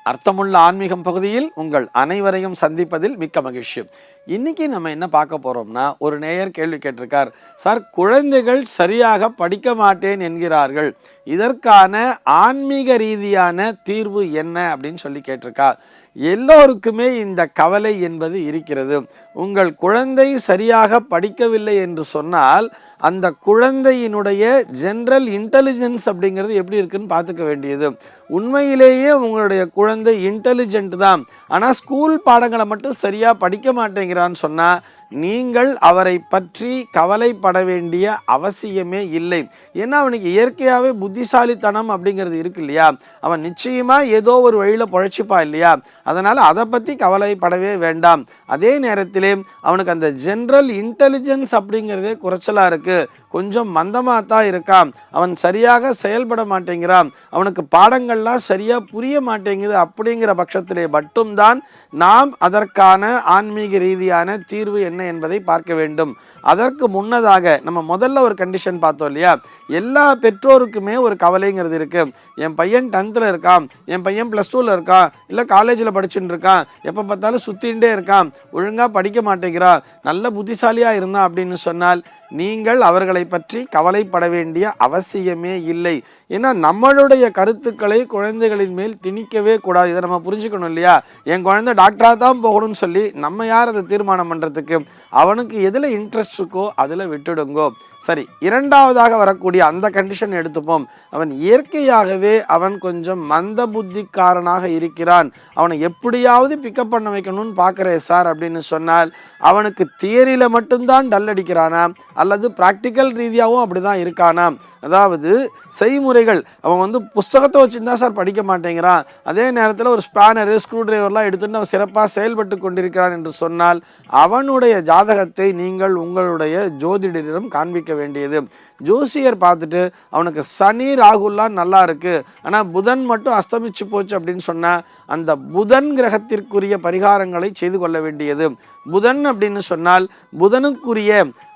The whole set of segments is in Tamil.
அர்த்தமுள்ள ஆன்மீகம் பகுதியில் உங்கள் அனைவரையும் சந்திப்பதில் மிக்க மகிழ்ச்சி. இன்னைக்கு நம்ம என்ன பார்க்க போறோம்னா, ஒரு நேயர் கேள்வி கேட்டிருக்கார். சார், குழந்தைகள் சரியாக படிக்க மாட்டேன் என்கிறார்கள், இதற்கான ஆன்மீக ரீதியான தீர்வு என்ன அப்படின்னு சொல்லி கேட்டிருக்கார். எல்லோருக்குமே இந்த கவலை என்பது இருக்கிறது. உங்கள் குழந்தை சரியாக படிக்கவில்லை என்று சொன்னால் அந்த குழந்தையினுடைய ஜென்ரல் இன்டெலிஜென்ஸ் அப்படிங்கிறது எப்படி இருக்குன்னு பார்த்துக்க வேண்டியது. உண்மையிலேயே உங்களுடைய குழந்தை இன்டெலிஜென்ட் தான், ஆனால் ஸ்கூல் பாடங்களை மட்டும் சரியாக படிக்க மாட்டேங்கிறான்னு சொன்னால் நீங்கள் அவரை பற்றி கவலைப்பட வேண்டிய அவசியமே இல்லை. ஏன்னா அவனுக்கு இயற்கையாகவே புத்திசாலித்தனம் அப்படிங்கிறது இருக்கு இல்லையா, அவன் நிச்சயமாக ஏதோ ஒரு வழியில் பொழைச்சிப்பா இல்லையா, அதனால் அதை பற்றி கவலைப்படவே வேண்டாம். அதே நேரத்திலே அவனுக்கு அந்த ஜென்ரல் இன்டெலிஜென்ஸ் அப்படிங்கிறதே குறைச்சலாக இருக்குது, கொஞ்சம் மந்தமாக தான் இருக்கான், அவன் சரியாக செயல்பட மாட்டேங்கிறான், அவனுக்கு பாடங்கள்லாம் சரியாக புரிய மாட்டேங்குது அப்படிங்கிற பட்சத்திலே மட்டும்தான் நாம் அதற்கான ஆன்மீக ரீதியான தீர்வு என்ன என்பதை பார்க்க வேண்டும். அதற்கு முன்னதாக நம்ம முதல்ல ஒரு கண்டிஷன் பார்த்தோம் இல்லையா, எல்லா பெற்றோருக்குமே ஒரு கவலைங்கிறது இருக்கு. என் பையன் 10th இருக்கான், என் பையன் +2 இருக்கான், இல்லை காலேஜில் படிச்சுட்டு இருக்கான், எப்போ பார்த்தாலும் சுத்தின்ண்டே இருக்கான், ஒழுங்காக படிக்க மாட்டேங்கிறான், நல்ல புத்திசாலியாக இருந்தான் அப்படின்னு சொன்னால் நீங்கள் அவர்களை பற்றி கவலைப்பட வேண்டிய அவசியமே இல்லை. ஏன்னா நம்மளுடைய கருத்துக்களை குழந்தைகளின் மேல் திணிக்கவே கூடாது. இதை நம்ம புரிஞ்சுக்கணும் இல்லையா. என் குழந்தை டாக்டராக தான் போகணும்னு சொல்லி நம்ம யார் அதை தீர்மானம் பண்ணுறதுக்கு? அவனுக்கு எதில் இன்ட்ரெஸ்ட் இருக்கோ அதில் விட்டுடுங்கோ. சரி, இரண்டாவதாக வரக்கூடிய அந்த கண்டிஷன் எடுத்துப்போம். அவன் இயற்கையாகவே அவன் கொஞ்சம் மந்த புத்திக்காரனாக இருக்கிறான், அவனை எப்படியாவது பிக்கப் பண்ண வைக்கணும்னு பார்க்குறேன் சார் அப்படின்னு சொன்னால் அவனுக்கு தியரியில் மட்டும்தான் டல் அடிக்கிறானா அல்லது ப்ராக்டிக்கல் ரீதியாகவும் அப்படி தான் இருக்கானா? அதாவது செய்முறைகள் அவன் புஸ்தகத்தை வச்சுருந்தா சார் படிக்க மாட்டேங்கிறான், அதே நேரத்தில் ஒரு ஸ்பேனரு ஸ்க்ரூ டிரைவர்லாம் எடுத்துட்டு அவன் சிறப்பாக செயல்பட்டு கொண்டிருக்கிறான் என்று சொன்னால் அவனுடைய ஜாதகத்தை நீங்கள் உங்களுடைய ஜோதிடரிடம் காண்பிக்க வேண்டியது. ஜோசியர் பார்த்துட்டு அவனுக்கு சனி ராகுல்லாம் நல்லா இருக்கு, ஆனால் புதன் மட்டும் அஸ்தமிச்சு போச்சு அப்படின்னு சொன்னால் அந்த புதன் கிரகத்திற்குரிய பரிகாரங்களை செய்து கொள்ள வேண்டியது. புதன் அப்படின்னு சொன்னால் புதனுக்குரிய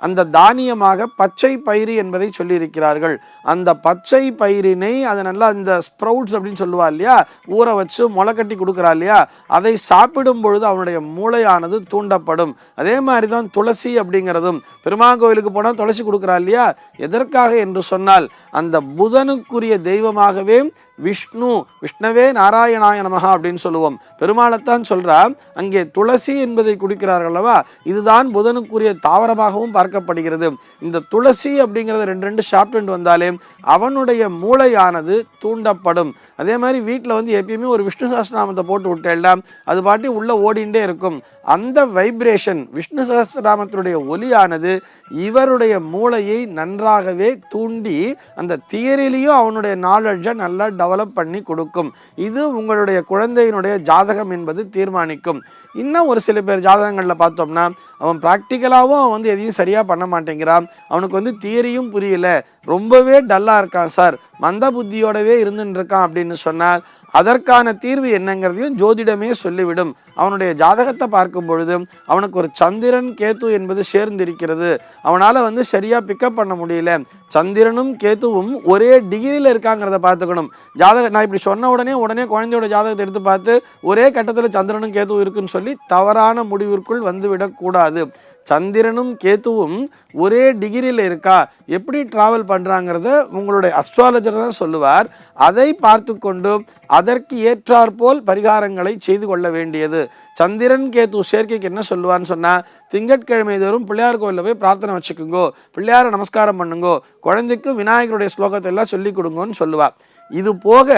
அந்த தானியமாக பச்சை பயிறு என்பதை சொல்லியிருக்கிறார்கள். அந்த பச்சை பயிரினை அதை நல்லா இந்த ஸ்ப்ரவுட்ஸ் அப்படின்னு சொல்லுவா இல்லையா, ஊற வச்சு முளை கட்டி கொடுக்குறா இல்லையா, அதை சாப்பிடும் பொழுது அவனுடைய மூளையானது தூண்டப்படும். அதே மாதிரி தான் துளசி அப்படிங்கிறதும், பெருமாள் கோவிலுக்கு போனால் துளசி கொடுக்குறா இல்லையா, எதற்காக என்று சொன்னால் அந்த புதனுக்குரிய தெய்வமாகவே விஷ்ணுவே நாராயணாய நமஹா அப்படின்னு சொல்லுவோம். பெருமாளைத்தான் சொல்றா, அங்கே துளசி என்பதை குடிக்கிறார்கள் அல்லவா, இதுதான் புதனுக்குரிய தாவரமாகவும் பார்க்கப்படுகிறது. இந்த துளசி அப்படிங்கிறத 2 சாப்பிட்டு வந்தாலே அவனுடைய மூளையானது தூண்டப்படும். அதே மாதிரி வீட்டில் எப்பயுமே ஒரு விஷ்ணு சஹஸ்ரநாமத்தை போட்டு விட்டேல்லாம் அது பாட்டி உள்ள ஓடிண்டே இருக்கும். அந்த வைப்ரேஷன் விஷ்ணு சஹஸ்ரநாமத்தினுடைய ஒலியானது இவருடைய மூளையை நன்றாகவே தூண்டி அந்த தியரிலையும் அவனுடைய நாலேஜை நல்லா டெவலப் பண்ணி கொடுக்கும். இது உங்களுடைய குழந்தையினுடைய ஜாதகம் என்பது தீர்மானிக்கும். இன்னும் ஒரு சில பேர் ஜாதகங்களில் பார்த்தோம்னா அவன் ப்ராக்டிக்கலாகவும் அவன் எதையும் சரியாக பண்ண மாட்டேங்கிறான், அவனுக்கு தியரியும் புரியல, ரொம்பவே டல்லாக இருக்கான் சார், மந்த புத்தியோடவே இருந்துட்டு இருக்கான் அப்படின்னு சொன்னால் அதற்கான தீர்வு என்னங்கிறதையும் ஜோதிடமே சொல்லிவிடும். அவனுடைய ஜாதகத்தை பார்க்கும் பொழுது அவனுக்கு ஒரு சந்திரன் கேத்து என்பது சேர்ந்திருக்கிறது, அவனால் சரியாக பிக்கப் பண்ண முடியல. சந்திரனும் கேத்துவும் ஒரே டிகிரியில் இருக்காங்கிறத பார்த்துக்கணும். ஜாதகம் நான் இப்படி சொன்ன உடனே குழந்தையோட ஜாதகத்தை எடுத்து பார்த்து ஒரே கட்டத்தில் சந்திரனும் கேத்துவும் இருக்குன்னு சொல்லி தவறான முடிவிற்குள் வந்துவிடக்கூடாது. சந்திரனும் கேத்துவும் ஒரே டிகிரியில் இருக்கா, எப்படி டிராவல் பண்ணுறாங்கிறத உங்களுடைய அஸ்ட்ராலஜர் தான் சொல்லுவார். அதை பார்த்து கொண்டு அதற்கு ஏற்றாற்போல் பரிகாரங்களை செய்து கொள்ள வேண்டியது. சந்திரன் கேத்து சேர்க்கைக்கு என்ன சொல்லுவான்னு சொன்னால், திங்கட்கிழமை தோறும் பிள்ளையார் கோயிலில் போய் பிரார்த்தனை வச்சுக்கோங்கோ, பிள்ளையாரை நமஸ்காரம் பண்ணுங்கோ, குழந்தைக்கு விநாயகருடைய ஸ்லோகத்தை எல்லாம் சொல்லி கொடுங்கன்னு சொல்லுவாள். இது போக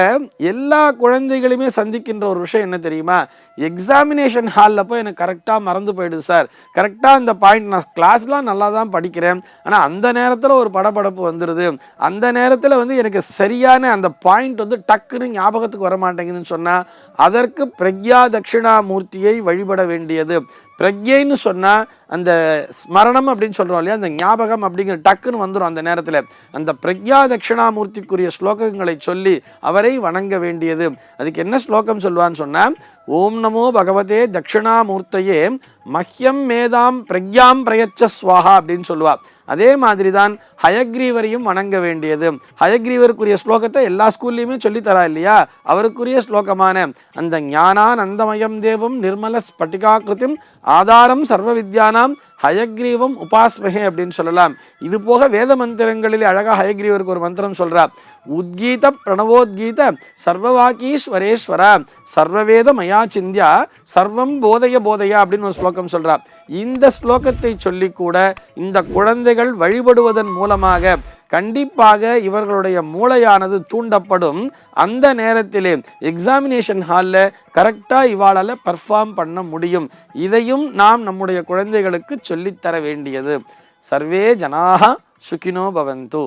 எல்லா குழந்தைகளுமே சந்திக்கின்ற ஒரு விஷயம் என்ன தெரியுமா, எக்ஸாமினேஷன் ஹாலில் போய் எனக்கு கரெக்டாக மறந்து போயிடுது சார், கரெக்டாக இந்த பாயிண்ட் நான் கிளாஸ்லாம் நல்லா தான் படிக்கிறேன், ஆனால் அந்த நேரத்தில் ஒரு படபடப்பு வந்துடுது, அந்த நேரத்தில் எனக்கு சரியான அந்த பாயிண்ட் டக்குன்னு ஞாபகத்துக்கு வர மாட்டேங்குதுன்னு சொன்னால் அதற்கு பிரக்யா தட்சிணாமூர்த்தியை வழிபட வேண்டியது. பிரக்யைன்னு சொன்னால் அந்த ஸ்மரணம் அப்படின்னு சொல்கிறோம் இல்லையா, அந்த ஞாபகம் அப்படிங்கிற டக்குன்னு வந்துடும். அந்த நேரத்தில் அந்த பிரக்யா தட்சிணாமூர்த்திக்குரிய ஸ்லோகங்களை சொல்லி அவரை வணங்க வேண்டியது. அதுக்கு என்ன ஸ்லோகம் சொல்லுவான்னு சொன்னால், ஓம் நமோ பகவதே தட்சிணாமூர்த்தையே மஹ்யம் மேதாம் பிரக்யாம் பிரயச்ச ஸ்வாஹா அப்படின்னு சொல்லுவா. அதே மாதிரி தான் ஹயக்ரீவரையும் வணங்க வேண்டியது. ஹயக்ரீவருக்குரிய ஸ்லோகத்தை எல்லா ஸ்கூல்லையுமே சொல்லித்தரா இல்லையா? அவருக்குரிய ஸ்லோகமான அந்த ஞானானந்தமயம் தேவம் நிர்மல ஸ்பட்டிகாக்கிருதிம் ஆதாரம் சர்வ வித்யானாம் ஹயக்ரீவம் உபாஸ்மகே அப்படின்னு சொல்லலாம். இது போக வேத மந்திரங்களில் அழகா ஹயக்ரீவருக்கு ஒரு மந்திரம் சொல்றார். உத்கீத பிரணவோத்கீத சர்வவாக்கீஸ்வரேஸ்வர சர்வவேத மயா சிந்தியா சர்வம் போதய போதயா அப்படின்னு ஒரு ஸ்லோகம் சொல்றார். இந்த ஸ்லோகத்தை சொல்லி கூட இந்த குழந்தைகள் வழிபடுவதன் மூலமாக கண்டிப்பாக இவர்களுடைய மூளையானது தூண்டப்படும். அந்த நேரத்திலே எக்ஸாமினேஷன் ஹாலில் கரெக்டாக இவாளால் பர்ஃபார்ம் பண்ண முடியும். இதையும் நாம் நம்முடைய குழந்தைகளுக்கு சொல்லித்தர வேண்டியது. சர்வே ஜனாஹ சுகினோ பவந்து.